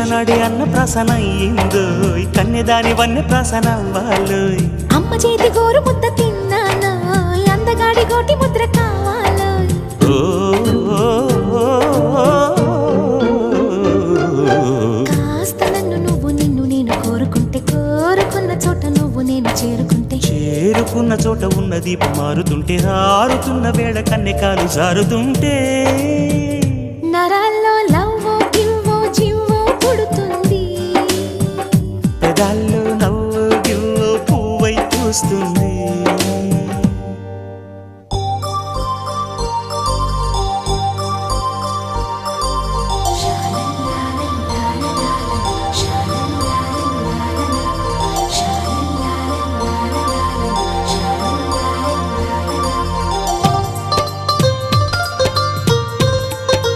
నాడే అన్న ప్రాసన అయ్యిందో కన్యదాని వన్య ప్రాసన అవ్వాలో అమ్మ చేతి గోరు ముద్ద తిన్నాను అందగాడి గోటి ముద్ర కావాలో కాస్త నన్ను నువ్వు నిన్ను నేను కోరుకుంటే కోరుకున్న చోట నువ్వు నేను చేరుకుంటే చేరుకున్న చోట ఉన్న దీపం మారుతుంటే ఆరుతున్న వేళ కన్నెకాలు జారుతుంటే